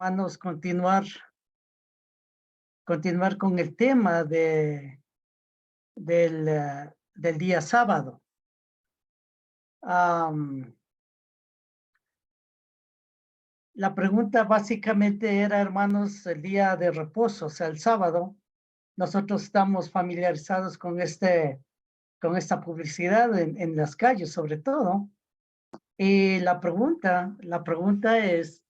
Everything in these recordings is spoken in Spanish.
Hermanos, continuar con el tema del día sábado. La pregunta básicamente era, hermanos, el día de reposo, o sea, el sábado. Nosotros estamos familiarizados con esta publicidad en las calles, sobre todo. Y la pregunta es,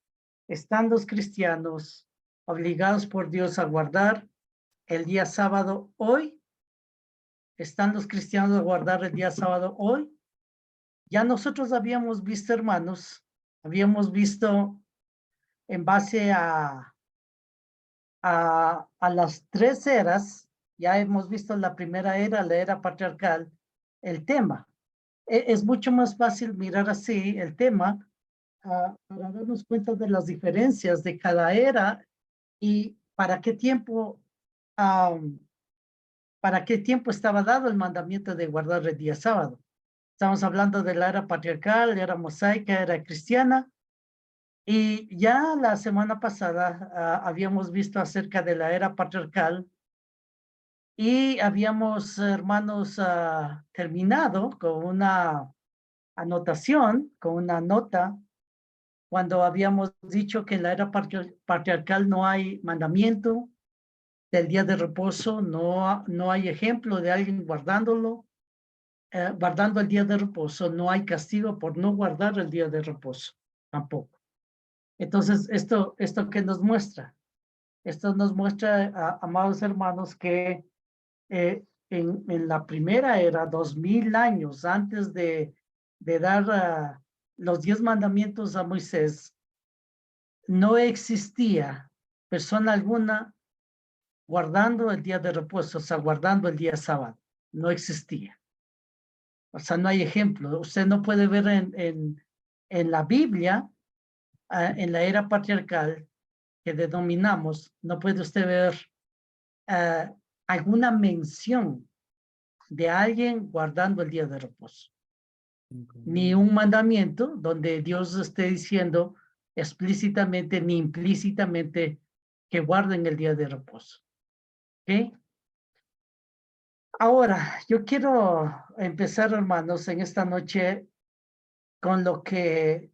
¿están los cristianos obligados por Dios a guardar el día sábado hoy? ¿Están los cristianos a guardar el día sábado hoy? Ya nosotros habíamos visto, hermanos, en base a las tres eras, ya hemos visto la primera era, la era patriarcal, el tema. Es mucho más fácil mirar así el tema para darnos cuenta de las diferencias de cada era y para qué tiempo estaba dado el mandamiento de guardar el día sábado. Estamos hablando de la era patriarcal, la era mosaica, era cristiana, y ya la semana pasada habíamos visto acerca de la era patriarcal y habíamos, hermanos, terminado con una anotación, con una nota, cuando habíamos dicho que en la era patriarcal no hay mandamiento del día de reposo, no hay ejemplo de alguien guardando el día de reposo, no hay castigo por no guardar el día de reposo, tampoco. Entonces, ¿esto qué nos muestra? Esto nos muestra, amados hermanos, que en la primera era, 2000 años antes de dar los 10 mandamientos a Moisés, no existía persona alguna guardando el día de reposo, o sea, guardando el día sábado. No existía. O sea, no hay ejemplo. Usted no puede ver en la Biblia, en la era patriarcal que denominamos, no puede usted ver alguna mención de alguien guardando el día de reposo. Ni un mandamiento donde Dios esté diciendo explícitamente ni implícitamente que guarden el día de reposo. ¿Ok? Ahora, yo quiero empezar, hermanos, en esta noche con lo que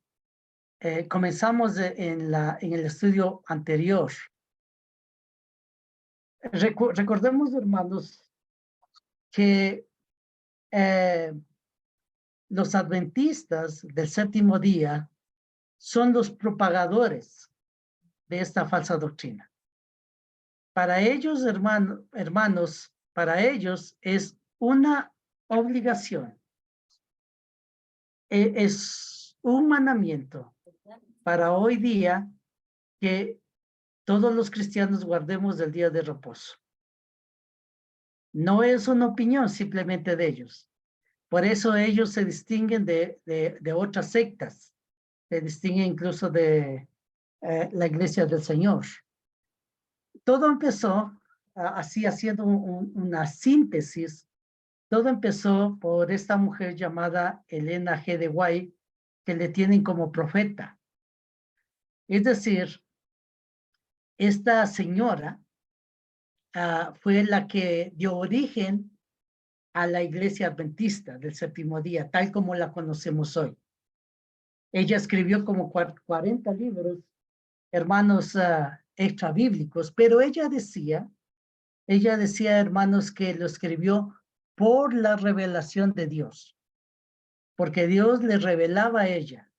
comenzamos en el estudio anterior. Recordemos, hermanos, que los adventistas del séptimo día son los propagadores de esta falsa doctrina. Para ellos, hermanos, para ellos es una obligación, es un mandamiento para hoy día que todos los cristianos guardemos el día de reposo. No es una opinión simplemente de ellos. Por eso ellos se distinguen de otras sectas, se distinguen incluso de la Iglesia del Señor. Todo empezó, así haciendo una síntesis, todo empezó por esta mujer llamada Elena G. de White, que le tienen como profeta. Es decir, esta señora fue la que dio origen a la iglesia adventista del séptimo día, tal como la conocemos hoy. Ella escribió como 40 libros, hermanos, extra bíblicos, pero ella decía, hermanos, que lo escribió por la revelación de Dios, porque Dios le revelaba a ella.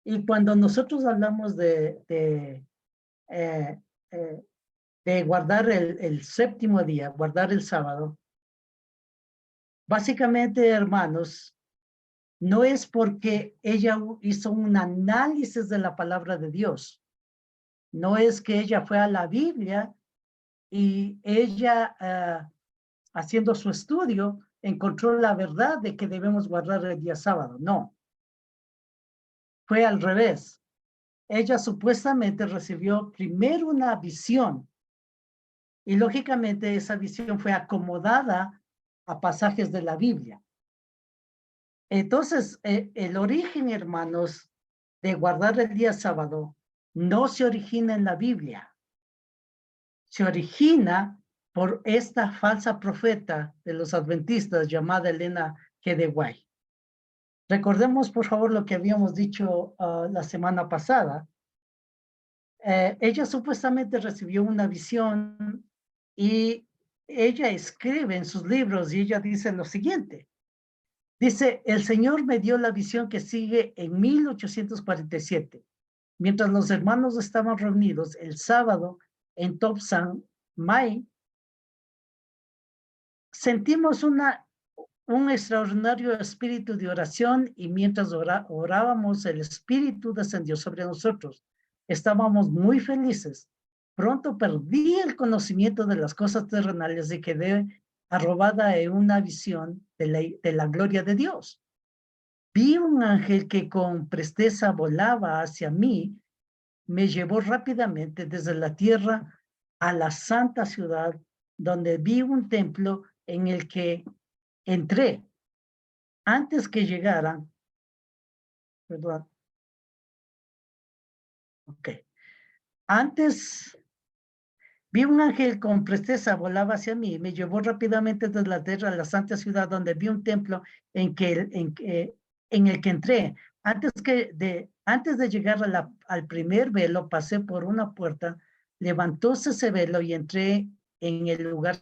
Y cuando nosotros hablamos de guardar el séptimo día, guardar el sábado, básicamente, hermanos, no es porque ella hizo un análisis de la palabra de Dios. No es que ella fue a la Biblia y ella, haciendo su estudio, encontró la verdad de que debemos guardar el día sábado. No. Fue al revés. Ella supuestamente recibió primero una visión y lógicamente esa visión fue acomodada a pasajes de la Biblia. Entonces, el origen, hermanos, de guardar el día sábado no se origina en la Biblia, se origina por esta falsa profeta de los adventistas llamada Elena G. de White. Recordemos, por favor, lo que habíamos dicho la semana pasada. Ella supuestamente recibió una visión y ella escribe en sus libros y ella dice lo siguiente. Dice, el Señor me dio la visión que sigue en 1847, mientras los hermanos estaban reunidos el sábado en Top San Mai, sentimos un extraordinario espíritu de oración y mientras orábamos, el espíritu descendió sobre nosotros. Estábamos muy felices. Pronto perdí el conocimiento de las cosas terrenales y quedé arrobada en una visión de la gloria de Dios. Vi un ángel que con presteza volaba hacia mí, me llevó rápidamente desde la tierra a la santa ciudad, donde vi un templo en el que entré. Antes que llegaran, perdón, ok, antes vi un ángel con presteza volaba hacia mí y me llevó rápidamente desde la tierra a la santa ciudad, donde vi un templo en el que entré. Antes de llegar al primer velo, pasé por una puerta, levantóse ese velo y entré en el lugar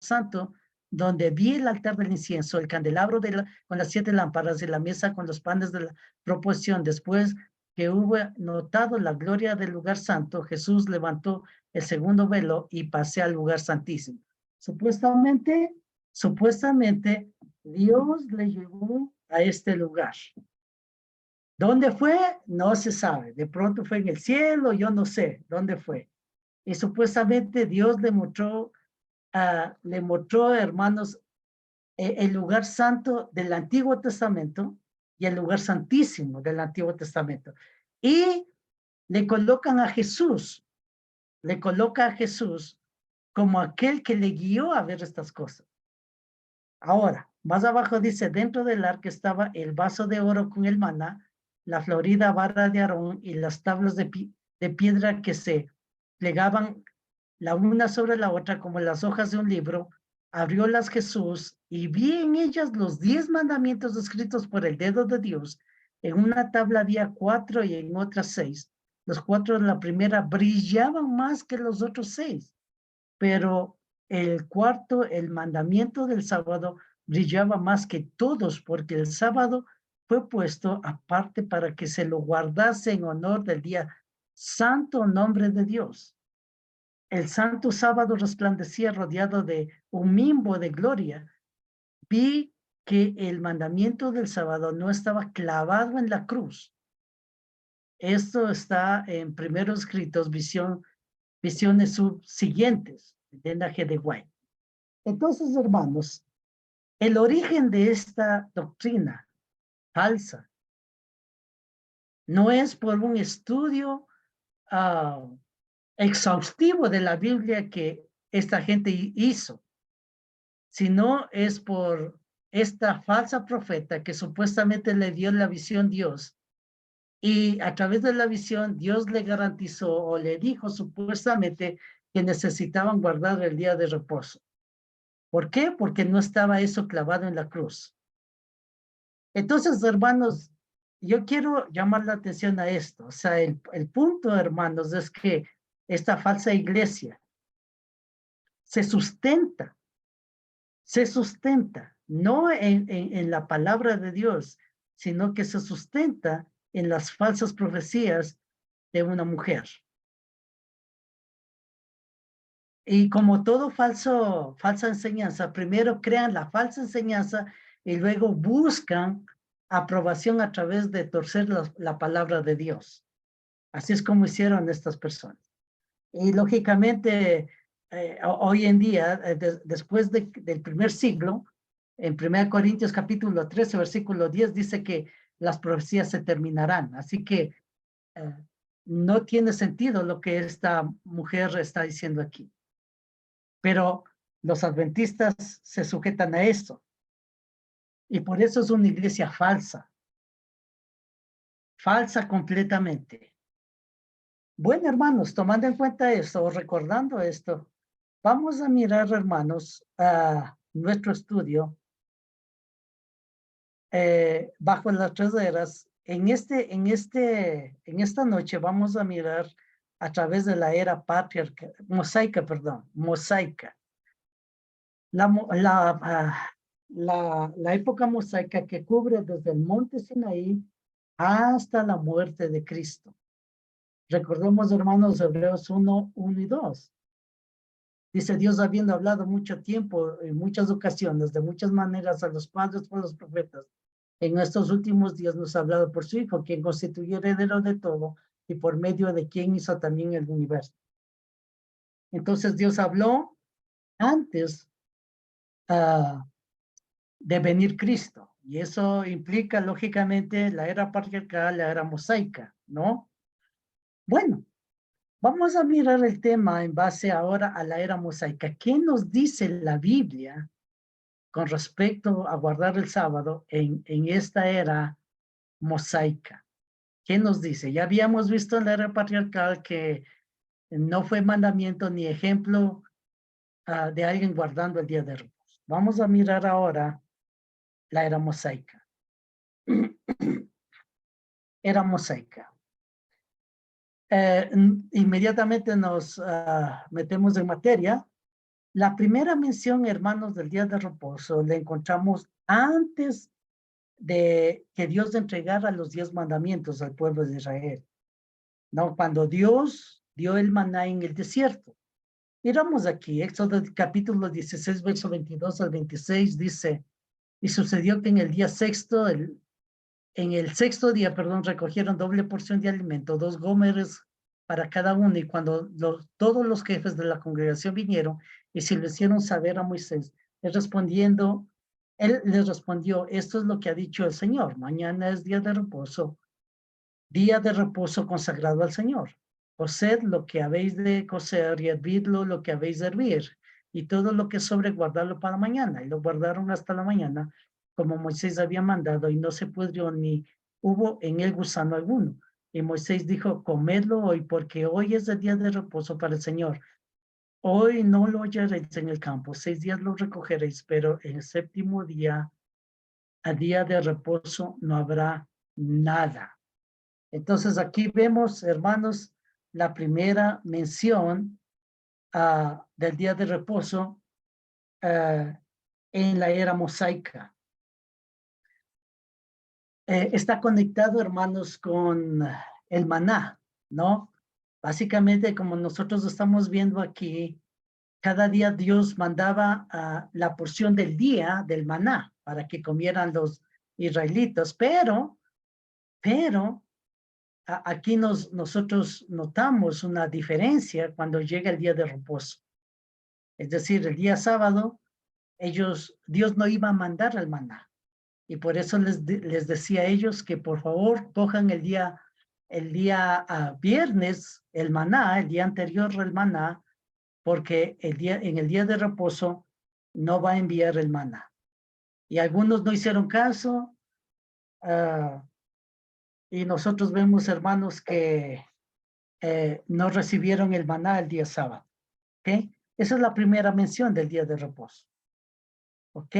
santo, donde vi el altar del incienso, el candelabro con las 7 lámparas y la mesa con los panes de la proposición. Después que hubo notado la gloria del lugar santo, Jesús levantó el segundo velo y pasé al lugar santísimo. Supuestamente, Dios le llevó a este lugar. ¿Dónde fue? No se sabe. De pronto fue en el cielo, yo no sé dónde fue. Y supuestamente Dios le mostró, hermanos, el lugar santo del Antiguo Testamento y el lugar santísimo del Antiguo Testamento. Y le colocan a Jesús, le coloca a Jesús como aquel que le guió a ver estas cosas. Ahora, más abajo dice, dentro del arca estaba el vaso de oro con el maná, la florida vara de Aarón y las tablas de piedra que se plegaban la una sobre la otra como las hojas de un libro. Abriólas Jesús y vi en ellas los 10 mandamientos escritos por el dedo de Dios. En una tabla había 4 y en otras 6. Los 4 de la primera brillaban más que los otros 6, pero el cuarto, el mandamiento del sábado, brillaba más que todos, porque el sábado fue puesto aparte para que se lo guardase en honor del día santo nombre de Dios. El santo sábado resplandecía rodeado de un nimbo de gloria. Vi que el mandamiento del sábado no estaba clavado en la cruz. Esto está en primeros escritos, visiones subsiguientes de la G. de White. Entonces, hermanos, el origen de esta doctrina falsa no es por un estudio exhaustivo de la Biblia que esta gente hizo, sino es por esta falsa profeta que supuestamente le dio la visión Dios, y a través de la visión Dios le garantizó o le dijo supuestamente que necesitaban guardar el día de reposo. ¿Por qué? Porque no estaba eso clavado en la cruz. Entonces, hermanos, yo quiero llamar la atención a esto. O sea, el punto, hermanos, es que esta falsa iglesia se sustenta no en la palabra de Dios, sino que se sustenta en las falsas profecías de una mujer. Y como todo falsa enseñanza, primero crean la falsa enseñanza y luego buscan aprobación a través de torcer la palabra de Dios. Así es como hicieron estas personas. Y lógicamente, hoy en día, después del primer siglo, en 1 Corintios capítulo 13, versículo 10, dice que las profecías se terminarán. Así que no tiene sentido lo que esta mujer está diciendo aquí. Pero los adventistas se sujetan a esto. Y por eso es una iglesia falsa. Falsa completamente. Bueno, hermanos, tomando en cuenta esto, o recordando esto, vamos a mirar, hermanos, a nuestro estudio bajo las tres eras. En esta noche vamos a mirar a través de la era patriarcal, mosaica, perdón, mosaica. La época mosaica que cubre desde el monte Sinaí hasta la muerte de Cristo. Recordemos, hermanos, Hebreos 1 y 2. Dice Dios, habiendo hablado mucho tiempo, en muchas ocasiones, de muchas maneras a los padres por los profetas, en estos últimos días nos ha hablado por su Hijo, quien constituyó heredero de todo y por medio de quien hizo también el universo. Entonces Dios habló antes de venir Cristo. Y eso implica, lógicamente, la era patriarcal, la era mosaica, ¿no? Bueno, vamos a mirar el tema en base ahora a la era mosaica. ¿Qué nos dice la Biblia con respecto a guardar el sábado en esta era mosaica? ¿Qué nos dice? Ya habíamos visto en la era patriarcal que no fue mandamiento ni ejemplo de alguien guardando el día de reposo. Vamos a mirar ahora la era mosaica. Era mosaica. Inmediatamente nos metemos en materia. La primera mención, hermanos, del día de reposo la encontramos antes de que Dios entregara los 10 mandamientos al pueblo de Israel, ¿no? Cuando Dios dio el maná en el desierto. Miramos aquí, Éxodo capítulo 16, verso 22 al 26, dice, y sucedió que en el día sexto, en el sexto día, perdón, recogieron doble porción de alimento, 2 gómeres para cada uno, y cuando todos los jefes de la congregación vinieron y se lo hicieron saber a Moisés, él les respondió, esto es lo que ha dicho el Señor, mañana es día de reposo consagrado al Señor. Cosed lo que habéis de coser y hervidlo lo que habéis de hervir, y todo lo que sobre guardarlo para mañana. Y lo guardaron hasta la mañana, como Moisés había mandado, y no se pudrió ni hubo en él gusano alguno. Y Moisés dijo, comedlo hoy, porque hoy es el día de reposo para el Señor. Hoy no lo hallaréis en el campo, 6 días lo recogeréis, pero en el séptimo día, a día de reposo, no habrá nada. Entonces aquí vemos, hermanos, la primera mención del día de reposo en la era mosaica. Está conectado, hermanos, con el maná, ¿no? Básicamente, como nosotros estamos viendo aquí, cada día Dios mandaba la porción del día del maná para que comieran los israelitas, pero aquí nosotros notamos una diferencia cuando llega el día de reposo. Es decir, el día sábado, Dios no iba a mandar el maná. Y por eso les decía a ellos que por favor cojan el día viernes el maná, el día anterior el maná, porque en el día de reposo no va a enviar el maná. Y algunos no hicieron caso, y nosotros vemos, hermanos, que no recibieron el maná el día sábado. ¿Ok? Esa es la primera mención del día de reposo. ¿Ok?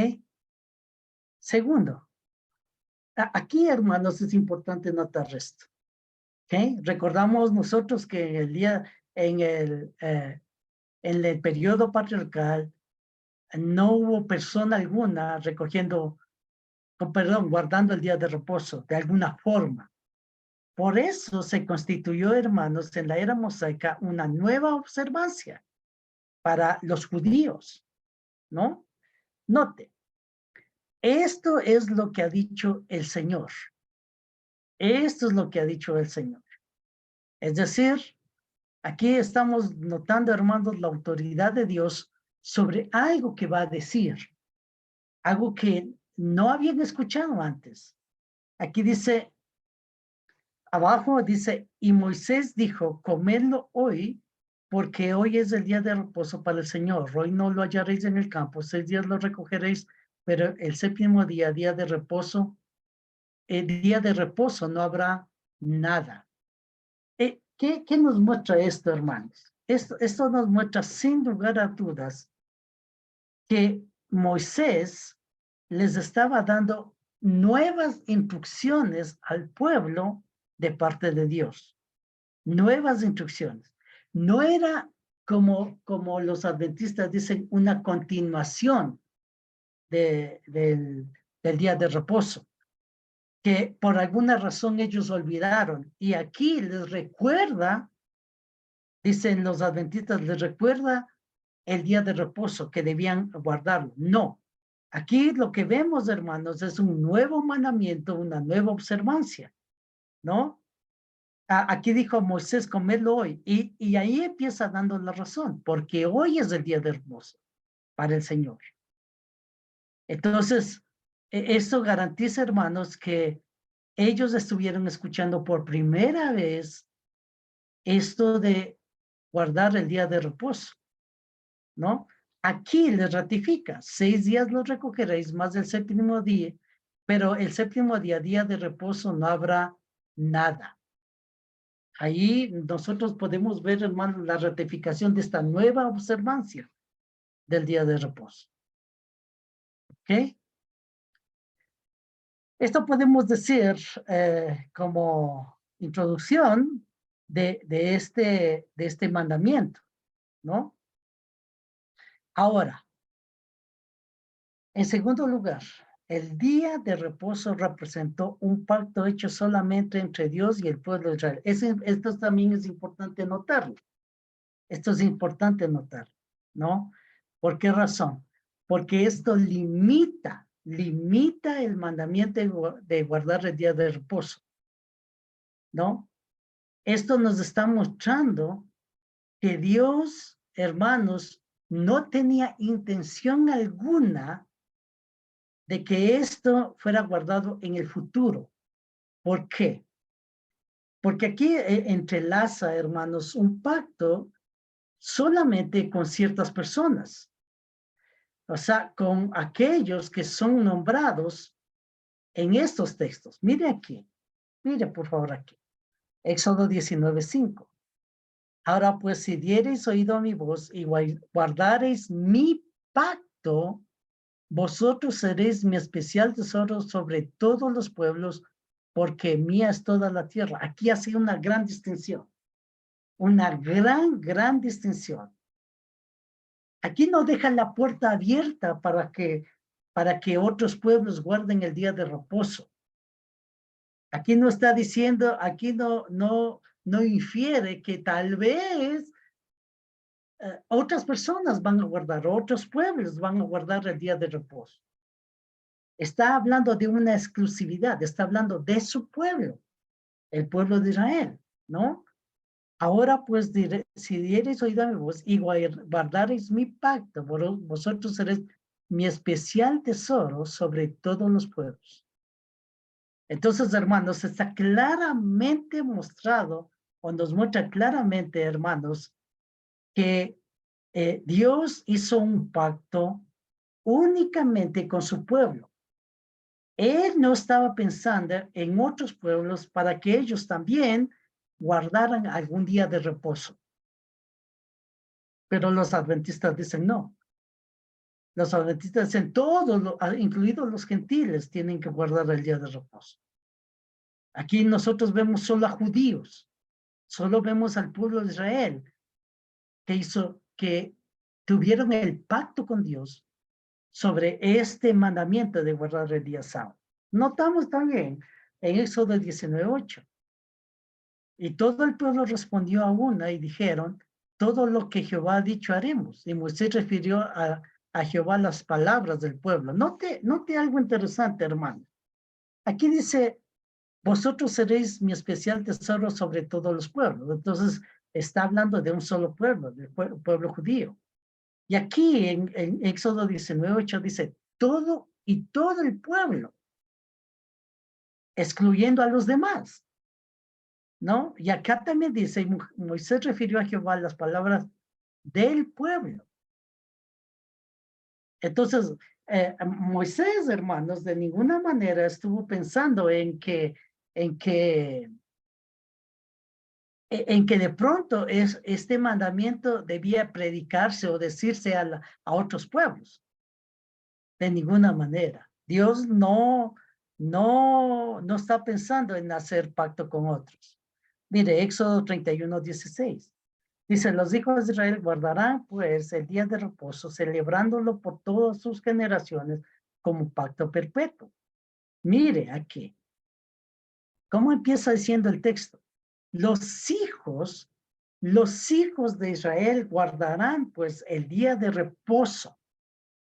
Segundo, aquí, hermanos, es importante notar esto. ¿Ok? Recordamos nosotros que en el periodo patriarcal, no hubo persona alguna guardando el día de reposo de alguna forma. Por eso se constituyó, hermanos, en la era mosaica una nueva observancia para los judíos, ¿no? Note, esto es lo que ha dicho el Señor. Esto es lo que ha dicho el Señor. Es decir, aquí estamos notando, hermanos, la autoridad de Dios sobre algo que va a decir, algo que no habían escuchado antes. Aquí dice, abajo dice, y Moisés dijo, comedlo hoy, porque hoy es el día de reposo para el Señor. Hoy no lo hallaréis en el campo, 6 días lo recogeréis, pero el séptimo día, día de reposo no habrá nada. ¿Qué nos muestra esto, hermanos? Esto nos muestra sin lugar a dudas que Moisés les estaba dando nuevas instrucciones al pueblo de parte de Dios. Nuevas instrucciones. No era como los adventistas dicen, una continuación del día de reposo, que por alguna razón ellos olvidaron. Y aquí les recuerda, dicen los adventistas, les recuerda el día de reposo, que debían guardarlo. No. Aquí lo que vemos, hermanos, es un nuevo mandamiento, una nueva observancia, ¿no? Aquí dijo Moisés, comedlo hoy. Y ahí empieza dando la razón, porque hoy es el día de reposo para el Señor. Entonces, esto garantiza, hermanos, que ellos estuvieron escuchando por primera vez esto de guardar el día de reposo, ¿no? Aquí les ratifica, 6 días los recogeréis, más el séptimo día, pero el séptimo día, día de reposo, no habrá nada. Ahí nosotros podemos ver, hermanos, la ratificación de esta nueva observancia del día de reposo. ¿Ok? Esto podemos decir como introducción de este mandamiento, ¿no? Ahora, en segundo lugar, el día de reposo representó un pacto hecho solamente entre Dios y el pueblo de Israel. Esto también es importante notarlo. Esto es importante notar, ¿no? ¿Por qué razón? Porque esto limita el mandamiento de guardar el día de reposo, ¿no? Esto nos está mostrando que Dios, hermanos, no tenía intención alguna de que esto fuera guardado en el futuro. ¿Por qué? Porque aquí entrelaza, hermanos, un pacto solamente con ciertas personas. O sea, con aquellos que son nombrados en estos textos. Mire aquí, mire por favor aquí. Éxodo 19:5. Ahora pues, si diereis oído a mi voz y guardareis mi pacto, vosotros seréis mi especial tesoro sobre todos los pueblos, porque mía es toda la tierra. Aquí hace una gran distinción. Una gran distinción. Aquí no deja la puerta abierta para que otros pueblos guarden el día de reposo. Aquí no está diciendo, aquí no infiere que tal vez otras personas van a guardar, otros pueblos van a guardar el día de reposo. Está hablando de una exclusividad, está hablando de su pueblo, el pueblo de Israel, ¿no? Ahora pues si diereis oído a mi voz y guardareis mi pacto, vosotros seréis mi especial tesoro sobre todos los pueblos. Entonces, hermanos, está claramente mostrado, o nos muestra claramente, hermanos, que Dios hizo un pacto únicamente con su pueblo. Él no estaba pensando en otros pueblos para que ellos también guardaran algún día de reposo. Pero los adventistas dicen no. Los adventistas dicen todos, incluidos los gentiles, tienen que guardar el día de reposo. Aquí nosotros vemos solo a judíos, solo vemos al pueblo de Israel que tuvieron el pacto con Dios sobre este mandamiento de guardar el día sábado. Notamos también en Éxodo 19:8. Y todo el pueblo respondió a una y dijeron, todo lo que Jehová ha dicho haremos. Y Moisés refirió a Jehová las palabras del pueblo. Note algo interesante, hermano. Aquí dice, vosotros seréis mi especial tesoro sobre todos los pueblos. Entonces, está hablando de un solo pueblo, del pueblo judío. Y aquí en Éxodo 19:8 dice, todo el pueblo, excluyendo a los demás, ¿no? Y acá también dice, Moisés refirió a Jehová las palabras del pueblo. Entonces, Moisés, hermanos, de ninguna manera estuvo pensando en que en que de pronto este mandamiento debía predicarse o decirse a otros pueblos. De ninguna manera. Dios no está pensando en hacer pacto con otros. Mire, Éxodo 31:16. Dice, los hijos de Israel guardarán pues el día de reposo, celebrándolo por todas sus generaciones como pacto perpetuo. Mire aquí. ¿Cómo empieza diciendo el texto? Los hijos de Israel guardarán pues el día de reposo.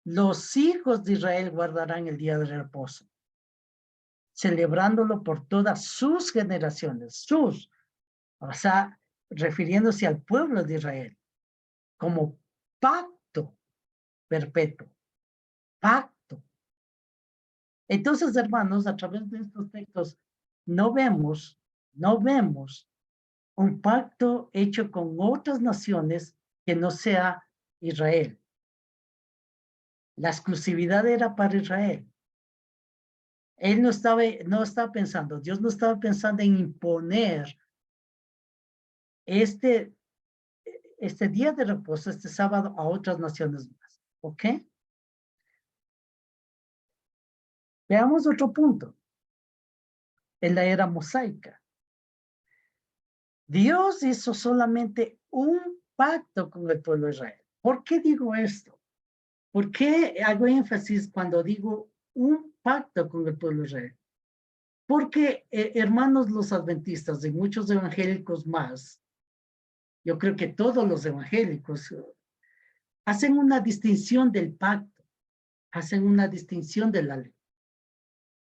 Los hijos de Israel guardarán el día de reposo, celebrándolo por todas sus generaciones, o sea, refiriéndose al pueblo de Israel, como pacto perpetuo, pacto. Entonces, hermanos, a través de estos textos, no vemos un pacto hecho con otras naciones que no sea Israel. La exclusividad era para Israel. Él no estaba pensando, Dios no estaba pensando en imponer este día de reposo, este sábado, a otras naciones más. ¿Ok? Veamos otro punto. En la era mosaica. Dios hizo solamente un pacto con el pueblo de Israel. ¿Por qué digo esto? ¿Por qué hago énfasis cuando digo un pacto con el pueblo de Israel? Porque, hermanos, los adventistas y muchos evangélicos más, yo creo que todos los evangélicos hacen una distinción del pacto, hacen una distinción de la ley,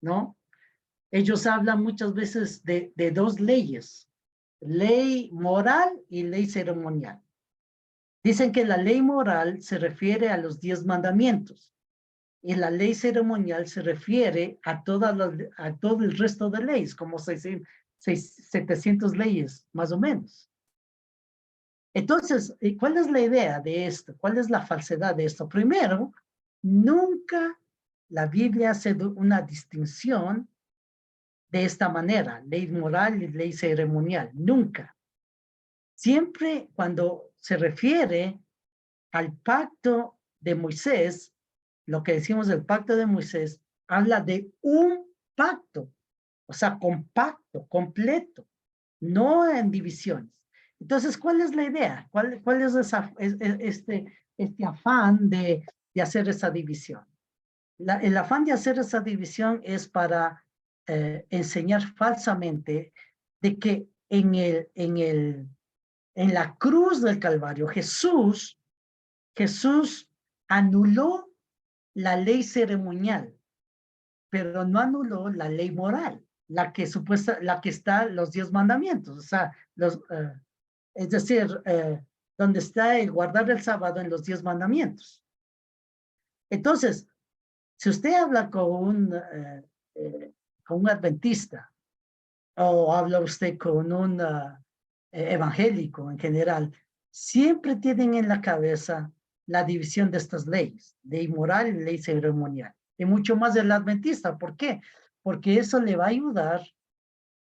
¿no? Ellos hablan muchas veces de dos leyes, ley moral y ley ceremonial. Dicen que la ley moral se refiere a los 10 mandamientos y la ley ceremonial se refiere a todo el resto de leyes, como 700 leyes, más o menos. Entonces, ¿cuál es la idea de esto? ¿Cuál es la falsedad de esto? Primero, nunca la Biblia hace una distinción de esta manera, ley moral y ley ceremonial, nunca. Siempre cuando se refiere al pacto de Moisés, lo que decimos del pacto de Moisés, habla de un pacto, o sea, compacto, completo, no en divisiones. Entonces, ¿cuál es la idea? ¿Cuál es este afán de hacer esa división? El afán de hacer esa división es para enseñar falsamente de que en la cruz del Calvario, Jesús anuló la ley ceremonial, pero no anuló la ley moral, la que está los 10 mandamientos, o sea, es decir, donde está el guardar el sábado en los 10 mandamientos. Entonces, si usted habla con un adventista o habla usted con un evangélico en general, siempre tienen en la cabeza la división de estas leyes, ley moral y ley ceremonial, y mucho más del adventista. ¿Por qué? Porque eso le va a ayudar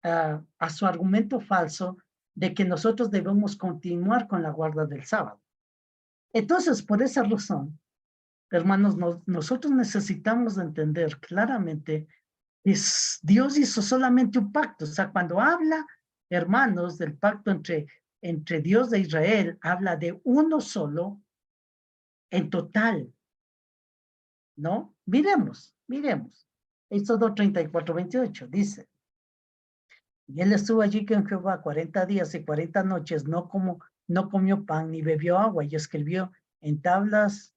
a su argumento falso de que nosotros debemos continuar con la guarda del sábado. Entonces, por esa razón, hermanos, nosotros necesitamos entender claramente que Dios hizo solamente un pacto. O sea, cuando habla, hermanos, del pacto entre Dios de Israel, habla de uno solo en total, ¿no? Miremos. Éxodo 34:28 dice, y él estuvo allí con Jehová 40 días y 40 noches, no comió pan ni bebió agua, y escribió en tablas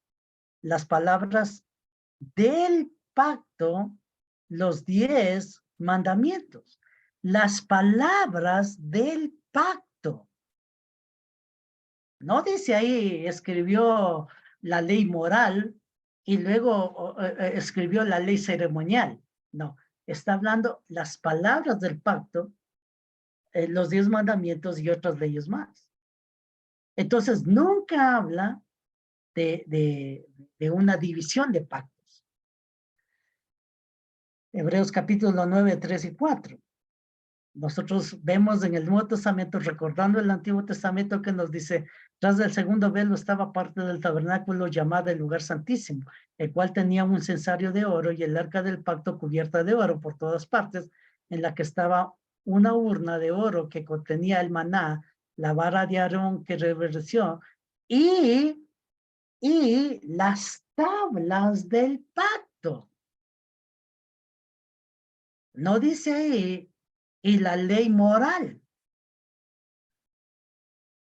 las palabras del pacto, los 10 mandamientos, las palabras del pacto. No dice ahí, escribió la ley moral y luego escribió la ley ceremonial. No, está hablando las palabras del pacto, los 10 mandamientos y otras leyes más. Entonces, nunca habla de una división de pactos. Hebreos capítulo 9, 3 y 4. nosotros vemos en el Nuevo Testamento, recordando el Antiguo Testamento, que nos dice, tras del segundo velo estaba parte del tabernáculo llamada el lugar santísimo, el cual tenía un censario de oro y el arca del pacto cubierta de oro por todas partes, en la que estaba una urna de oro que contenía el maná, la vara de Aarón que reverdeció, y las tablas del pacto. No dice ahí, y la ley moral,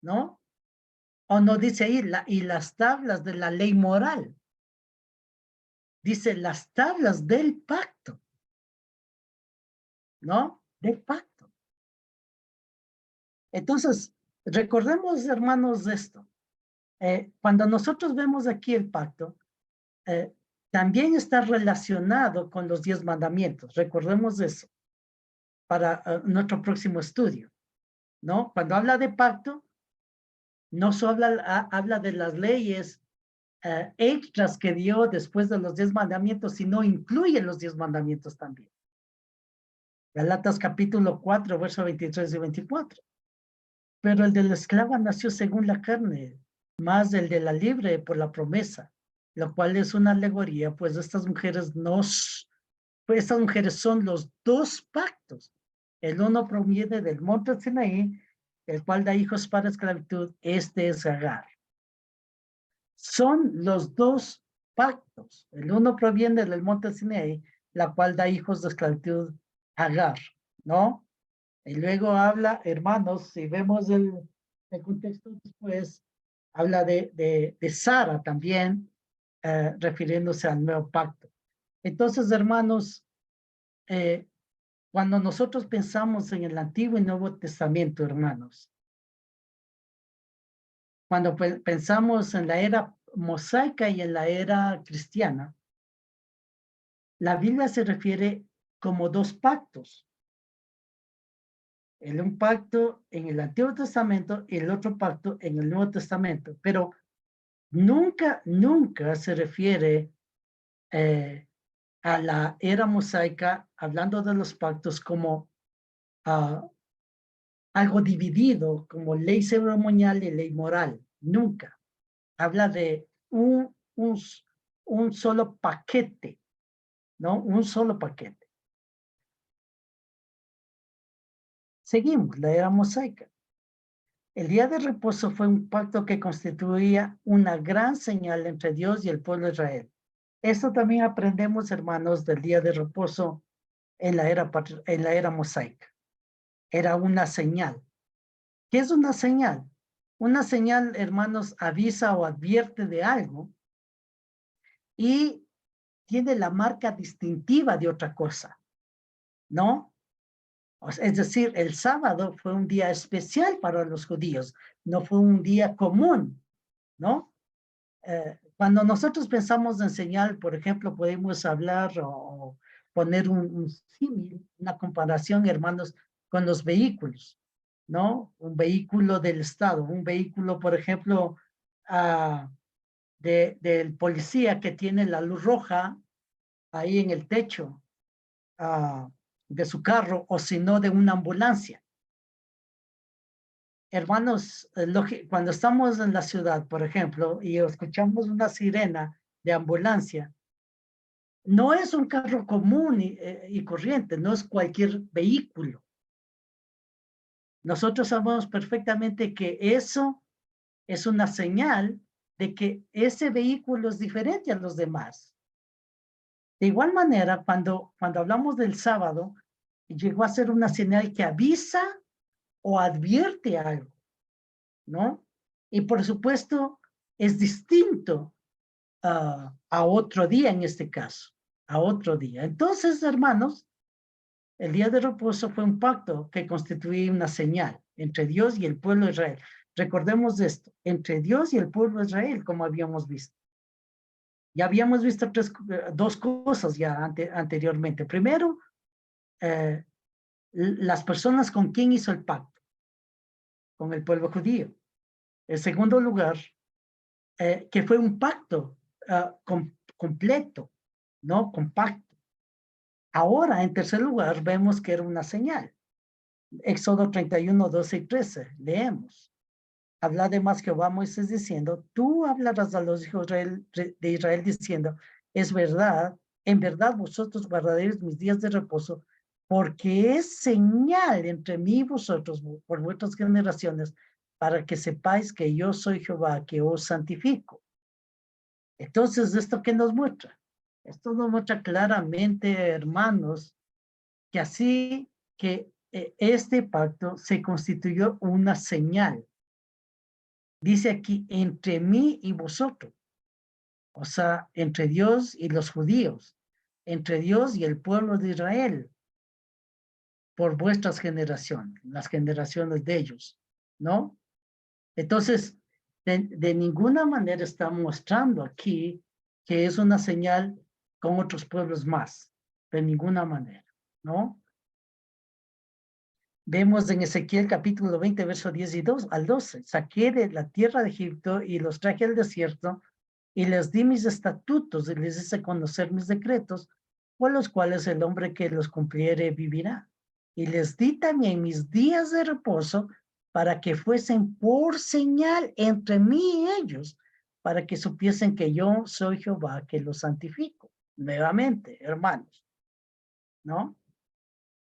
¿no? O no dice ahí, y las tablas de la ley moral. Dice las tablas del pacto, ¿no? Del pacto. Entonces, recordemos, hermanos, de esto. Cuando nosotros vemos aquí el pacto, también está relacionado con los 10 mandamientos. Recordemos eso para nuestro próximo estudio, ¿no? Cuando habla de pacto, no solo habla de las leyes extras que dio después de los 10 mandamientos, sino incluye los 10 mandamientos también. Galatas capítulo 4, versos 23 y 24. Pero el de la esclava nació según la carne, más el de la libre por la promesa, lo cual es una alegoría, pues estas mujeres estas mujeres son los dos pactos. El uno proviene del monte Sinaí, el cual da hijos para esclavitud, este es Agar. Son los dos pactos. El uno proviene del monte Sinaí, la cual da hijos de esclavitud, Agar, ¿no? Y luego habla, hermanos, si vemos el contexto después, habla de Sara también, refiriéndose al nuevo pacto. Entonces, hermanos, cuando nosotros pensamos en el Antiguo y Nuevo Testamento, hermanos, cuando pensamos en la era mosaica y en la era cristiana, la Biblia se refiere como dos pactos. Un pacto en el Antiguo Testamento y el otro pacto en el Nuevo Testamento, pero nunca se refiere a la era mosaica, hablando de los pactos como algo dividido, como ley ceremonial y ley moral. Nunca. Habla de un solo paquete, ¿no? Un solo paquete. Seguimos, la era mosaica. El día de reposo fue un pacto que constituía una gran señal entre Dios y el pueblo de Israel. Esto también aprendemos, hermanos, del día de reposo en la era mosaica. Era una señal. ¿Qué es una señal? Una señal, hermanos, avisa o advierte de algo y tiene la marca distintiva de otra cosa, ¿no? Es decir, el sábado fue un día especial para los judíos, no fue un día común, ¿no? Cuando nosotros pensamos en señal, por ejemplo, podemos hablar o poner un símil, una comparación, hermanos, con los vehículos, ¿no? Un vehículo del Estado, un vehículo, por ejemplo, del policía que tiene la luz roja ahí en el techo de su carro, o si no, de una ambulancia. Hermanos, cuando estamos en la ciudad, por ejemplo, y escuchamos una sirena de ambulancia, no es un carro común y corriente, no es cualquier vehículo. Nosotros sabemos perfectamente que eso es una señal de que ese vehículo es diferente a los demás. De igual manera, cuando hablamos del sábado, llegó a ser una señal que avisa o advierte algo, ¿no? Y por supuesto, es distinto a otro día en este caso, a otro día. Entonces, hermanos, el día de reposo fue un pacto que constituía una señal entre Dios y el pueblo de Israel. Recordemos esto, entre Dios y el pueblo de Israel, como habíamos visto. Ya habíamos visto dos cosas ya anteriormente. Primero, las personas con quien hizo el pacto, con el pueblo judío. En segundo lugar, que fue un pacto completo, ¿no? Compacto. Ahora, en tercer lugar, vemos que era una señal, Éxodo 31, 12 y 13. Leemos. Habla además Jehová a Moisés diciendo, tú hablarás a los hijos de Israel diciendo, es verdad, en verdad vosotros guardaréis mis días de reposo, porque es señal entre mí y vosotros por vuestras generaciones, para que sepáis que yo soy Jehová, que os santifico. Entonces, ¿esto qué nos muestra? Esto nos muestra claramente, hermanos, que así que este pacto se constituyó una señal. Dice aquí, entre mí y vosotros. O sea, entre Dios y los judíos, entre Dios y el pueblo de Israel, por vuestras generaciones, las generaciones de ellos, ¿no? Entonces, de ninguna manera está mostrando aquí que es una señal con otros pueblos más, de ninguna manera, ¿no? Vemos en Ezequiel capítulo 20, verso 10 y 2 al 12, saqué de la tierra de Egipto y los traje al desierto y les di mis estatutos y les hice conocer mis decretos, por los cuales el hombre que los cumpliere vivirá. Y les di también mis días de reposo para que fuesen por señal entre mí y ellos, para que supiesen que yo soy Jehová que los santifico. Nuevamente, hermanos, ¿no?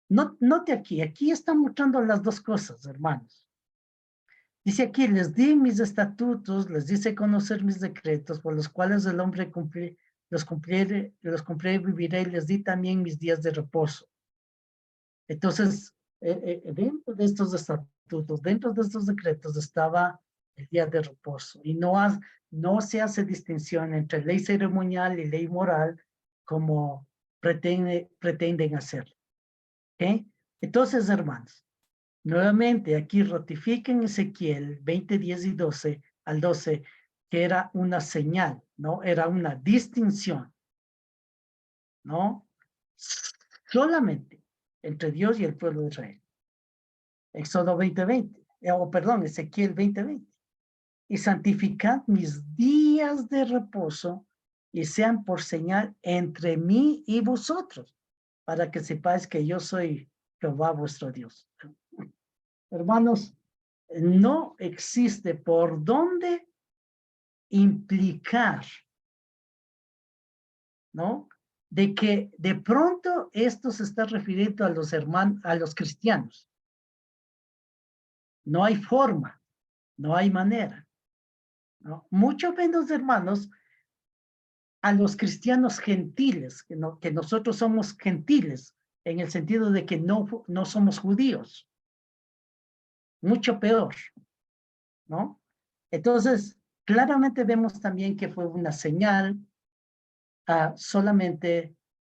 Note aquí están mostrando las dos cosas, hermanos. Dice aquí, les di mis estatutos, les dice conocer mis decretos, por los cuales el hombre los cumpliré y viviré, y les di también mis días de reposo. Entonces, dentro de estos estatutos, dentro de estos decretos estaba el día de reposo, y no se hace distinción entre ley ceremonial y ley moral como pretenden hacerlo. ¿Okay? Entonces, hermanos, nuevamente aquí ratifiquen Ezequiel 20, 10 y 12 al 12, que era una señal, ¿no? Era una distinción, ¿no? Solamente entre Dios y el pueblo de Israel. Éxodo 20, 20, perdón, Ezequiel 20, 20. Y santificad mis días de reposo y sean por señal entre mí y vosotros, para que sepáis que yo soy Jehová vuestro Dios. Hermanos, no existe por dónde implicar, ¿no? De que de pronto esto se está refiriendo a los hermanos, a los cristianos. No hay forma, no hay manera, ¿no? Mucho menos, hermanos, a los cristianos gentiles, que nosotros somos gentiles, en el sentido de que no somos judíos. Mucho peor, ¿no? Entonces, claramente vemos también que fue una señal solamente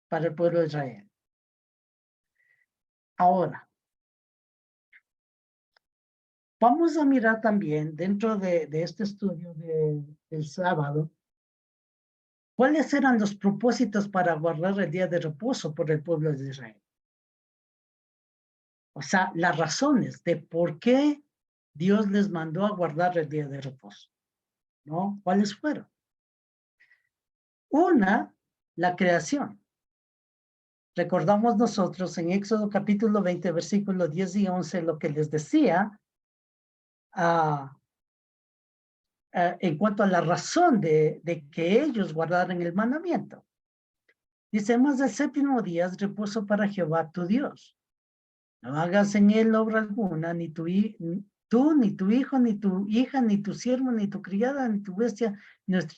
para el pueblo de Israel. Ahora, vamos a mirar también dentro de este estudio del sábado, ¿cuáles eran los propósitos para guardar el día de reposo por el pueblo de Israel? O sea, las razones de por qué Dios les mandó a guardar el día de reposo, ¿no? ¿Cuáles fueron? Una, la creación. Recordamos nosotros en Éxodo capítulo 20, versículos 10 y 11, lo que les decía en cuanto a la razón de que ellos guardaran el mandamiento. Dice, más del séptimo día es reposo para Jehová tu Dios. No hagas en él obra alguna, tú, ni tu hijo, ni tu hija, ni tu siervo, ni tu criada, ni tu bestia,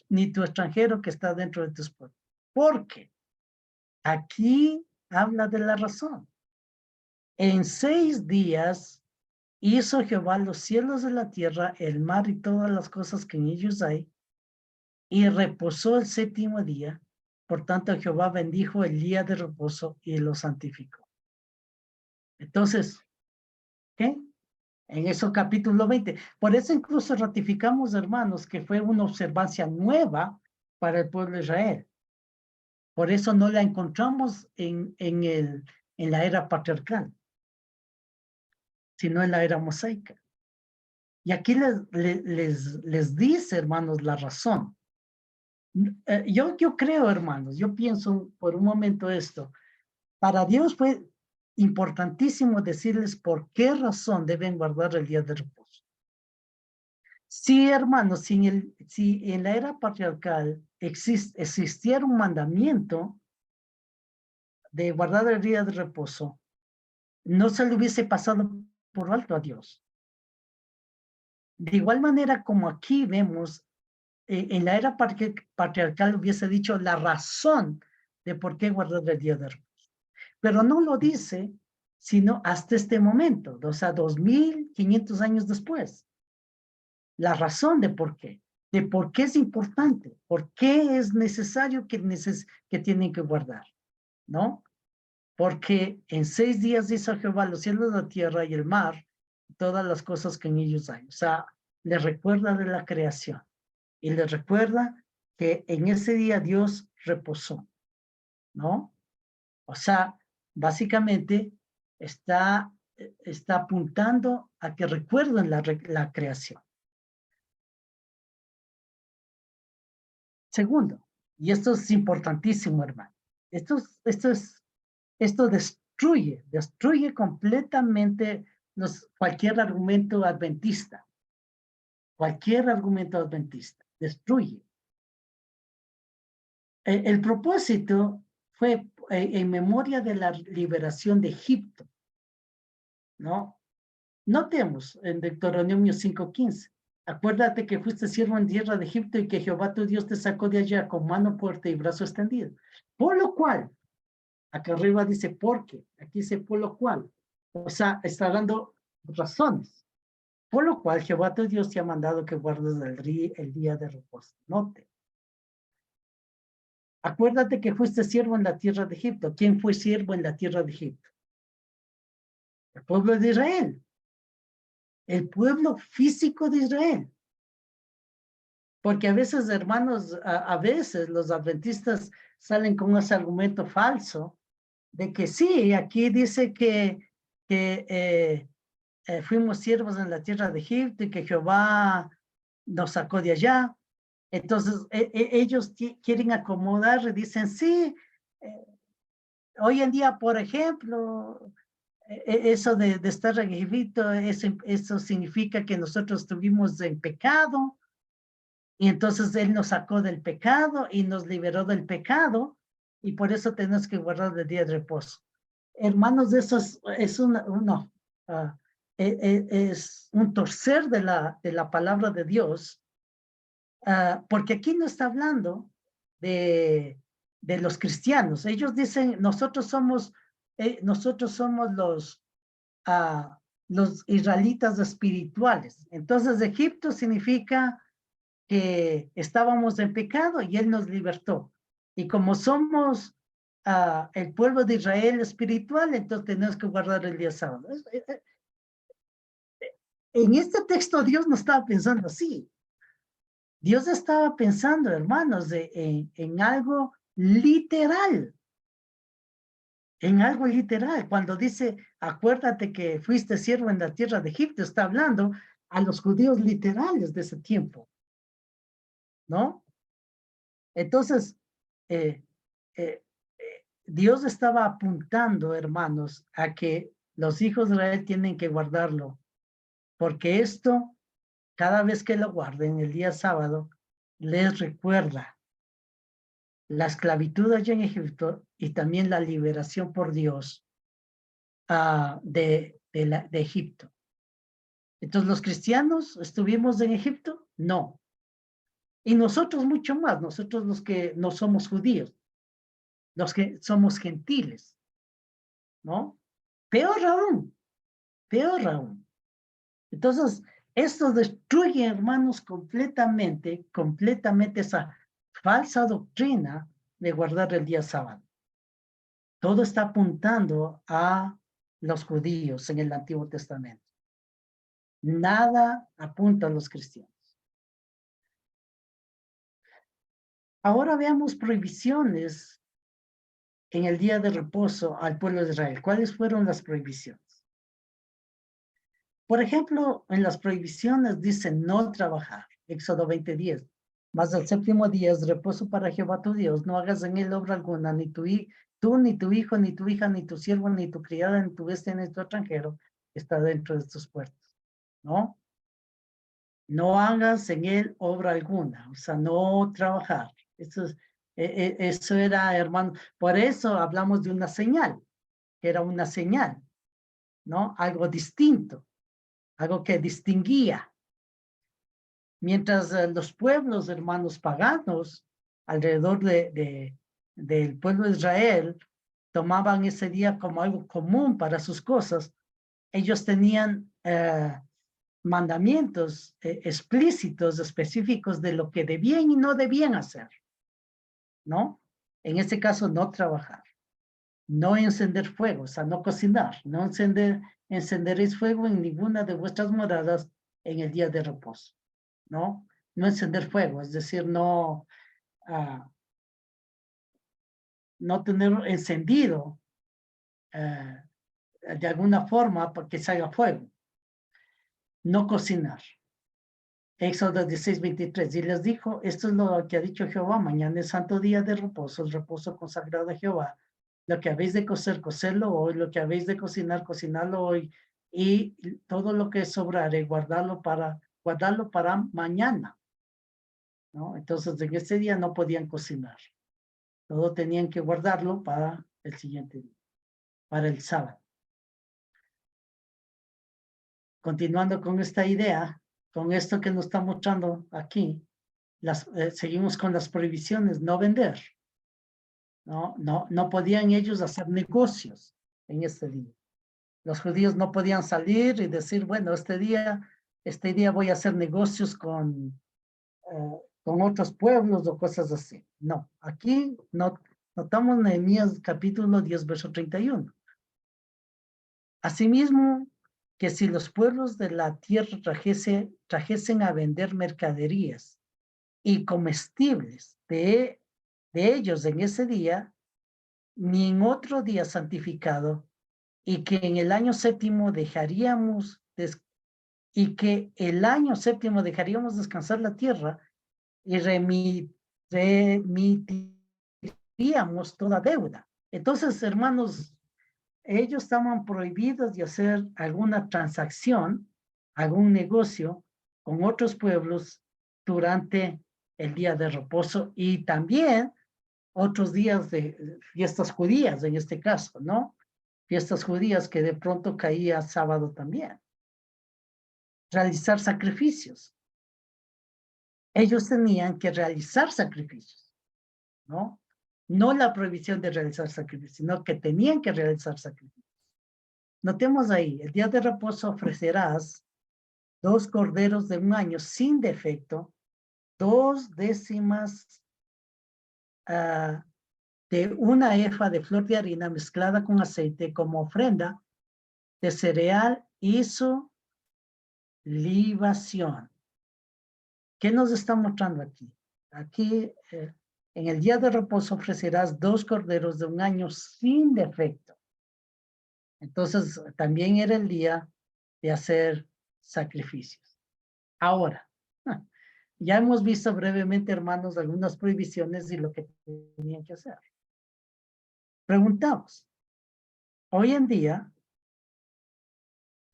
ni tu extranjero que está dentro de tus pueblos. Porque aquí habla de la razón. En 6 días hizo Jehová los cielos de la tierra, el mar y todas las cosas que en ellos hay, y reposó el séptimo día. Por tanto, Jehová bendijo el día de reposo y lo santificó. Entonces, ¿qué? En eso capítulo 20. Por eso incluso ratificamos, hermanos, que fue una observancia nueva para el pueblo de Israel. Por eso no la encontramos en la era patriarcal, sino en la era mosaica. Y aquí les dice, hermanos, la razón. Yo creo, hermanos, yo pienso por un momento esto. Para Dios fue importantísimo decirles por qué razón deben guardar el día de reposo. Sí, hermanos, si en la era patriarcal existiera un mandamiento de guardar el día de reposo, no se le hubiese pasado por alto a Dios. De igual manera como aquí vemos, en la era patriarcal hubiese dicho la razón de por qué guardar el día de reposo. Pero no lo dice, sino hasta este momento, o sea, 2500 años después. La razón de por qué es importante, por qué es necesario que tienen que guardar, ¿no? Porque en 6 días hizo Jehová los cielos, la tierra y el mar, todas las cosas que en ellos hay. O sea, les recuerda de la creación y les recuerda que en ese día Dios reposó, ¿no? O sea, básicamente está apuntando a que recuerden la creación. Segundo, y esto es importantísimo, hermano, esto destruye completamente cualquier argumento adventista, destruye. El propósito fue en memoria de la liberación de Egipto, ¿no? Notemos en Deuteronomio 5:15. Acuérdate que fuiste siervo en tierra de Egipto y que Jehová tu Dios te sacó de allá con mano fuerte y brazo extendido. Por lo cual, acá arriba dice porque, aquí dice por lo cual. O sea, está dando razones. Por lo cual Jehová tu Dios te ha mandado que guardes el día de reposo. Note. Acuérdate que fuiste siervo en la tierra de Egipto. ¿Quién fue siervo en la tierra de Egipto? El pueblo de Israel. El pueblo físico de Israel. Porque a veces, hermanos, a veces los adventistas salen con ese argumento falso de que sí, aquí dice que fuimos siervos en la tierra de Egipto y que Jehová nos sacó de allá. Entonces, ellos quieren acomodar y dicen, sí, hoy en día, por ejemplo, eso de estar en Egipto, eso significa que nosotros estuvimos en pecado, y entonces Él nos sacó del pecado y nos liberó del pecado, y por eso tenemos que guardar el día de reposo. Hermanos, eso es un torcer de la palabra de Dios, porque aquí no está hablando de los cristianos. Ellos dicen, nosotros somos los israelitas espirituales. Entonces, Egipto significa que estábamos en pecado y Él nos libertó. Y como somos el pueblo de Israel espiritual, entonces tenemos que guardar el día sábado. En este texto Dios no estaba pensando así. Dios estaba pensando, hermanos, en algo literal. En algo literal. Cuando dice, acuérdate que fuiste siervo en la tierra de Egipto, está hablando a los judíos literales de ese tiempo, ¿no? Entonces, eh, eh, Dios estaba apuntando, hermanos, a que los hijos de Israel tienen que guardarlo, porque esto, cada vez que lo guarden el día sábado, les recuerda la esclavitud allá en Egipto y también la liberación por Dios de Egipto. Entonces, ¿los cristianos estuvimos en Egipto? No. Y nosotros mucho más, nosotros los que no somos judíos, los que somos gentiles, ¿no? Peor aún, peor aún. Entonces, esto destruye, hermanos, completamente esa falsa doctrina de guardar el día sábado. Todo está apuntando a los judíos en el Antiguo Testamento. Nada apunta a los cristianos. Ahora veamos prohibiciones en el día de reposo al pueblo de Israel. ¿Cuáles fueron las prohibiciones? Por ejemplo, en las prohibiciones dice no trabajar. Éxodo 20:10. Mas el séptimo día es reposo para Jehová tu Dios. No hagas en él obra alguna, ni tu Tú, ni tu hijo, ni tu hija, ni tu siervo, ni tu criada, ni tu bestia, ni tu extranjero está dentro de tus puertas, ¿no? No hagas en él obra alguna, o sea, no trabajar. Eso era, hermano, por eso hablamos de una señal, que era una señal, ¿no? Algo distinto, algo que distinguía. Mientras los pueblos, hermanos paganos, alrededor del pueblo de Israel, tomaban ese día como algo común para sus cosas, ellos tenían mandamientos explícitos, específicos de lo que debían y no debían hacer, ¿no? En este caso, no trabajar, no encender fuego, o sea, no cocinar, no encenderéis fuego en ninguna de vuestras moradas en el día de reposo, ¿no? No encender fuego, es decir, no, no tener encendido de alguna forma para que salga fuego, no cocinar. Éxodo 16:23, y les dijo, esto es lo que ha dicho Jehová, mañana es santo día de reposo, el reposo consagrado a Jehová. Lo que habéis de cocer, cocerlo hoy, lo que habéis de cocinar, cocinarlo hoy, y todo lo que sobrare, guardarlo para mañana, ¿no? Entonces, en este día no podían cocinar. Todo tenían que guardarlo para el siguiente día, para el sábado. Continuando con esta idea, con esto que nos está mostrando aquí, seguimos con las prohibiciones, no vender. No podían ellos hacer negocios en este día. Los judíos no podían salir y decir, bueno, este día voy a hacer negocios con otros pueblos o cosas así. No, aquí notamos Nehemías capítulo 10, verso 31. Asimismo, que si los pueblos de la tierra trajesen a vender mercaderías y comestibles de ellos en ese día, ni en otro día santificado, y que en el año séptimo dejaríamos descansar la tierra y remitiríamos toda deuda. Entonces, hermanos, ellos estaban prohibidos de hacer alguna transacción, algún negocio con otros pueblos durante el día de reposo y también otros días de fiestas judías, en este caso, ¿no? Fiestas judías que de pronto caía sábado también. Realizar sacrificios. Ellos tenían que realizar sacrificios, ¿no? No la prohibición de realizar sacrificios, sino que tenían que realizar sacrificios. Notemos ahí, el día de reposo ofrecerás 2 corderos de un año sin defecto, 2 décimas de una efa de flor de harina mezclada con aceite como ofrenda de cereal y su libación. ¿Qué nos está mostrando aquí? Aquí, en el día de reposo ofrecerás 2 corderos de un año sin defecto. Entonces, también era el día de hacer sacrificios. Ahora, ya hemos visto brevemente, hermanos, algunas prohibiciones y lo que tenían que hacer. Preguntamos, hoy en día,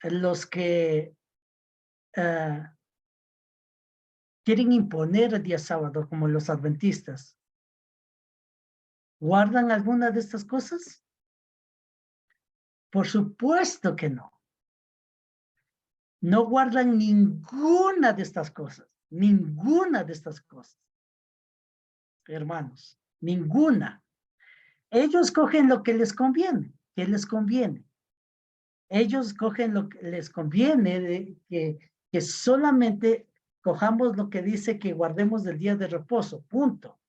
los que quieren imponer el día sábado, como los adventistas, ¿guardan alguna de estas cosas? Por supuesto que no. No guardan ninguna de estas cosas, hermanos, ninguna. Ellos cogen lo que les conviene, Ellos cogen lo que les conviene, que solamente cojamos lo que dice que guardemos del día de reposo, punto.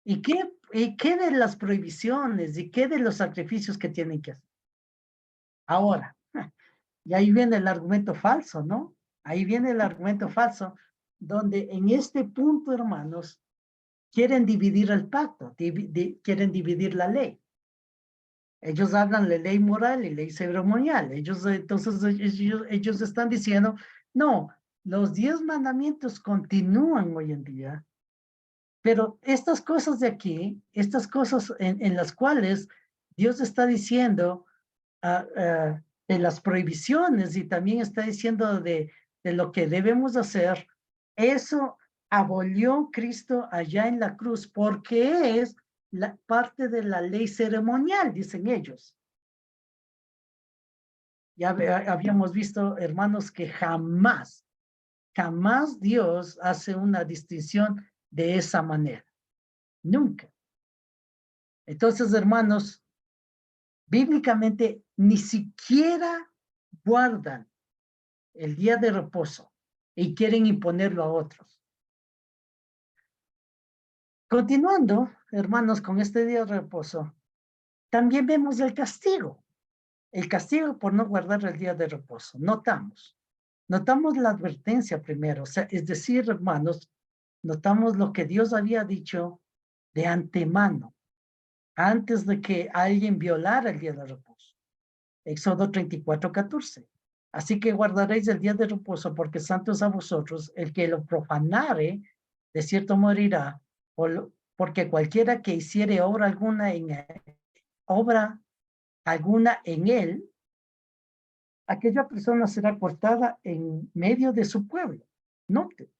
¿Y qué de las prohibiciones y qué de los sacrificios que tienen que hacer? Ahora, y ahí viene el argumento falso, ¿no? Ahí viene el argumento falso, donde en este punto, hermanos, quieren dividir el pacto, quieren dividir la ley. Ellos hablan de ley moral y ley ceremonial. Entonces, ellos están diciendo, no, los 10 mandamientos continúan hoy en día, Pero estas cosas de aquí, estas cosas en las cuales Dios está diciendo de las prohibiciones y también está diciendo de lo que debemos hacer, eso abolió Cristo allá en la cruz porque es la parte de la ley ceremonial, dicen ellos. Ya habíamos visto, hermanos, que jamás Dios hace una distinción de esa manera. Nunca. Entonces, hermanos, bíblicamente ni siquiera guardan el día de reposo y quieren imponerlo a otros. Continuando, hermanos, con este día de reposo, también vemos el castigo por no guardar el día de reposo. Notamos la advertencia primero, o sea, es decir, hermanos, notamos lo que Dios había dicho de antemano, antes de que alguien violara el día de reposo. Éxodo 34:14. Así que guardaréis el día de reposo, porque santo es a vosotros. El que lo profanare, de cierto morirá, porque cualquiera que hiciere obra alguna en él, aquella persona será cortada en medio de su pueblo. Note.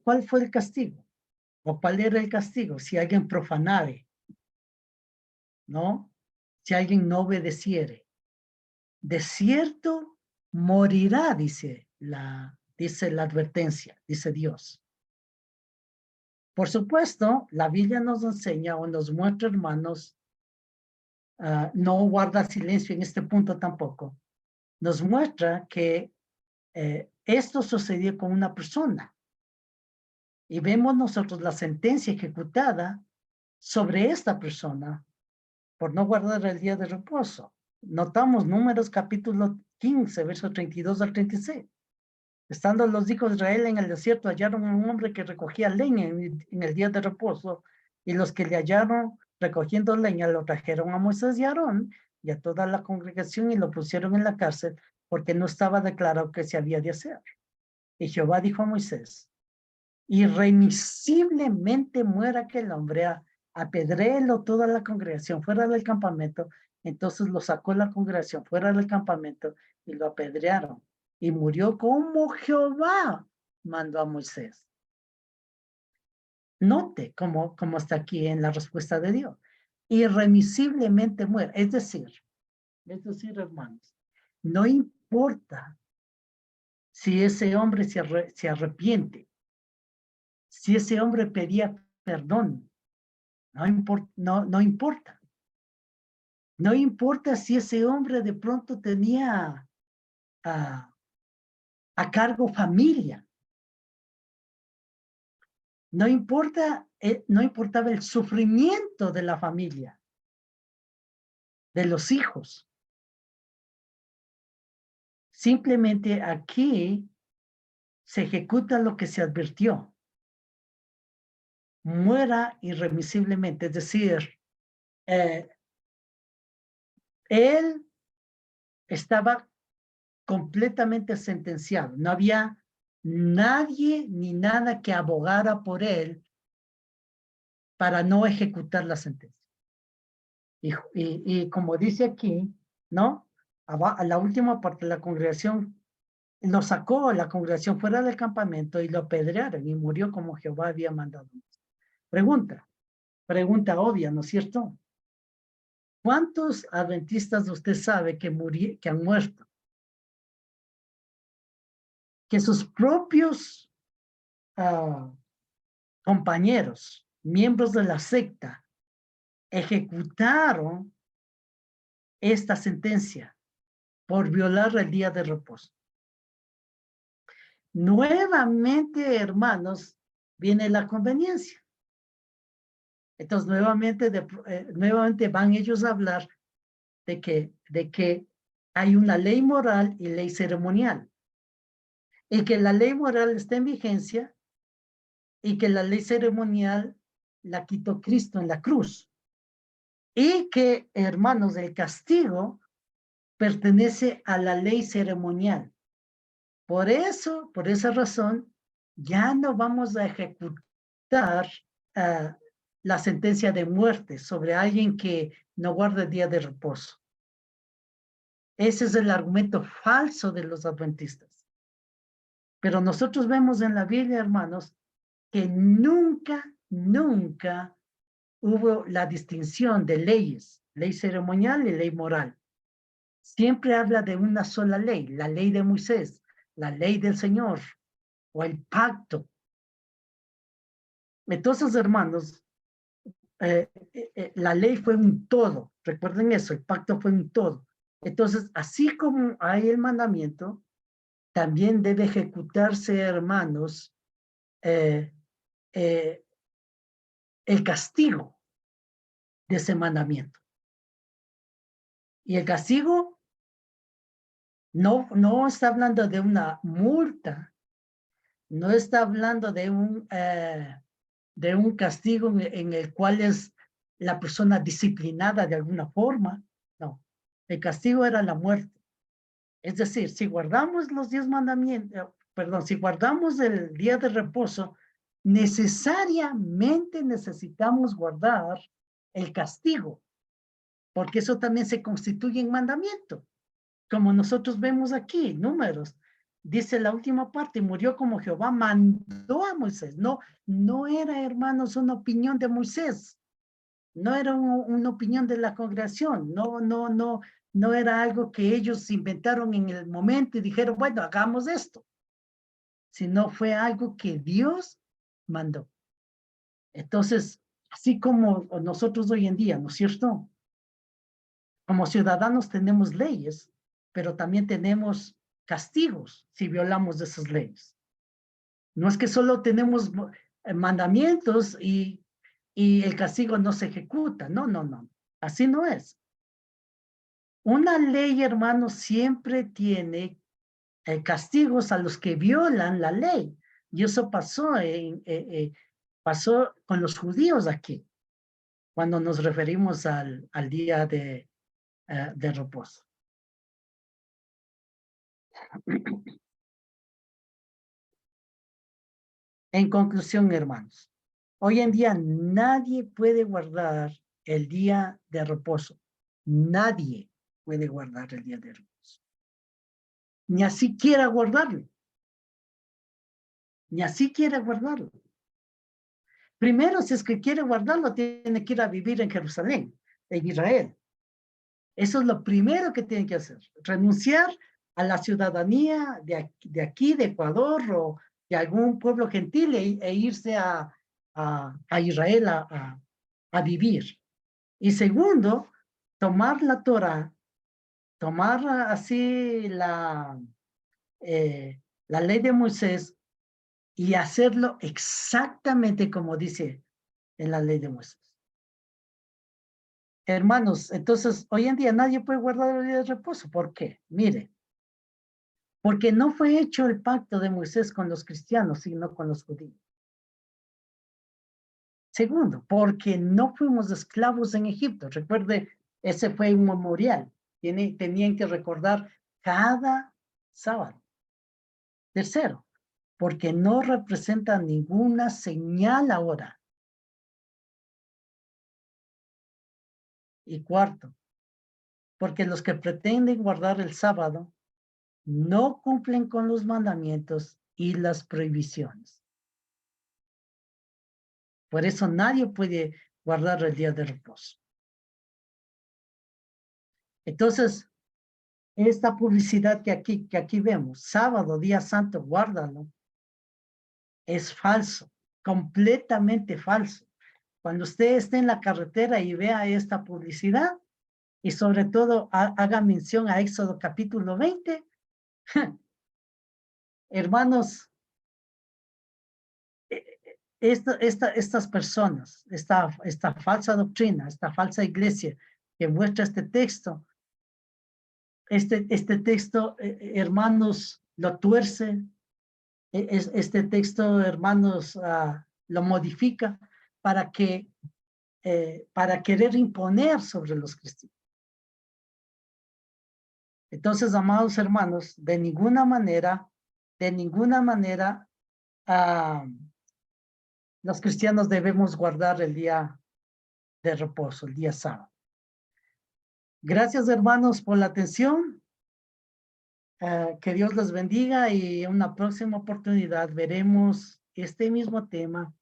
¿Cuál fue el castigo? ¿O cuál era el castigo? Si alguien profanare, ¿no? Si alguien no obedeciere. De cierto morirá, dice la advertencia, dice Dios. Por supuesto, la Biblia nos enseña o nos muestra, hermanos, no guarda silencio en este punto tampoco, nos muestra que esto sucedió con una persona. Y vemos nosotros la sentencia ejecutada sobre esta persona por no guardar el día de reposo. Notamos Números capítulo 15, versos 32 al 36. Estando los hijos de Israel en el desierto, hallaron a un hombre que recogía leña en el día de reposo, y los que le hallaron recogiendo leña lo trajeron a Moisés y a Aarón y a toda la congregación y lo pusieron en la cárcel porque no estaba declarado qué se había de hacer. Y Jehová dijo a Moisés: irremisiblemente muera aquel hombre, apedréelo toda la congregación fuera del campamento. Entonces lo sacó la congregación fuera del campamento y lo apedrearon. Y murió como Jehová mandó a Moisés. Note cómo está aquí en la respuesta de Dios. Irremisiblemente muere. Es decir, hermanos, no importa si ese hombre se arrepiente, si ese hombre pedía perdón, no importa. No importa si ese hombre de pronto tenía a cargo familia. No importaba el sufrimiento de la familia, de los hijos. Simplemente aquí se ejecuta lo que se advirtió. Muera irremisiblemente, es decir, él estaba completamente sentenciado. No había nadie ni nada que abogara por él para no ejecutar la sentencia. Y como dice aquí, ¿no? A la última parte de la congregación, lo sacó la congregación fuera del campamento y lo apedrearon y murió como Jehová había mandado. Pregunta obvia, ¿no es cierto? ¿Cuántos adventistas usted sabe que han muerto? Que sus propios compañeros, miembros de la secta, ejecutaron esta sentencia por violar el día de reposo. Nuevamente, hermanos, viene la conveniencia. Entonces, nuevamente van ellos a hablar de que hay una ley moral y ley ceremonial. Y que la ley moral está en vigencia y que la ley ceremonial la quitó Cristo en la cruz. Y que, hermanos, el castigo pertenece a la ley ceremonial. Por esa razón, ya no vamos a ejecutar la sentencia de muerte sobre alguien que no guarda el día de reposo. Ese es el argumento falso de los adventistas. Pero nosotros vemos en la Biblia, hermanos, que nunca hubo la distinción de leyes, ley ceremonial y ley moral. Siempre habla de una sola ley, la ley de Moisés, la ley del Señor o el pacto. Entonces, hermanos, la ley fue un todo. Recuerden eso, el pacto fue un todo. Entonces, así como hay el mandamiento, también debe ejecutarse, hermanos, el castigo de ese mandamiento. Y el castigo no está hablando de una multa, no está hablando de un castigo en el cual es la persona disciplinada de alguna forma. No, el castigo era la muerte. Es decir, si guardamos los 10 mandamientos, si guardamos el día de reposo, necesariamente necesitamos guardar el castigo, porque eso también se constituye en mandamiento. Como nosotros vemos aquí, Números, dice la última parte, murió como Jehová mandó a Moisés. No era, hermanos, una opinión de Moisés. No era una opinión de la congregación. No era algo que ellos inventaron en el momento y dijeron, bueno, hagamos esto. Sino fue algo que Dios mandó. Entonces, así como nosotros hoy en día, ¿no es cierto? Como ciudadanos tenemos leyes, pero también tenemos castigos si violamos esas leyes. No es que solo tenemos mandamientos y el castigo no se ejecuta. No. Así no es. Una ley, hermano, siempre tiene castigos a los que violan la ley. Y eso pasó con los judíos aquí, cuando nos referimos al día de reposo. En conclusión, hermanos, hoy en día nadie puede guardar el día de reposo. Nadie puede guardar el día de reposo. Ni así quiera guardarlo. Ni así quiera guardarlo. Primero, si es que quiere guardarlo, tiene que ir a vivir en Jerusalén, en Israel. Eso es lo primero que tiene que hacer. Renunciar a la ciudadanía de aquí, de Ecuador o de algún pueblo gentil e irse a Israel a vivir. Y segundo, tomar la Torah, tomar así la ley de Moisés y hacerlo exactamente como dice en la ley de Moisés. Hermanos, entonces hoy en día nadie puede guardar el día de reposo. ¿Por qué? Mire, porque no fue hecho el pacto de Moisés con los cristianos, sino con los judíos. Segundo, porque no fuimos esclavos en Egipto. Recuerde, ese fue un memorial. Tenían que recordar cada sábado. Tercero, porque no representa ninguna señal ahora. Y cuarto, porque los que pretenden guardar el sábado no cumplen con los mandamientos y las prohibiciones. Por eso nadie puede guardar el día de reposo. Entonces, esta publicidad que aquí vemos, sábado, día santo, guárdalo, es falso, completamente falso. Cuando usted esté en la carretera y vea esta publicidad, y sobre todo haga mención a Éxodo capítulo 20, hermanos, estas personas, esta falsa doctrina, esta falsa iglesia que muestra este texto, este texto, hermanos, lo tuerce, este texto, hermanos, lo modifica para querer imponer sobre los cristianos. Entonces, amados hermanos, de ninguna manera, los cristianos debemos guardar el día de reposo, el día sábado. Gracias, hermanos, por la atención. Que Dios les bendiga y en una próxima oportunidad veremos este mismo tema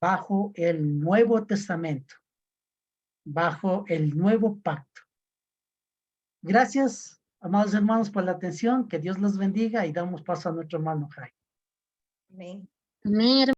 bajo el Nuevo Testamento, bajo el nuevo pacto. Gracias, amados hermanos, por la atención. Que Dios los bendiga y damos paso a nuestro hermano Jaime. Amén. Amén.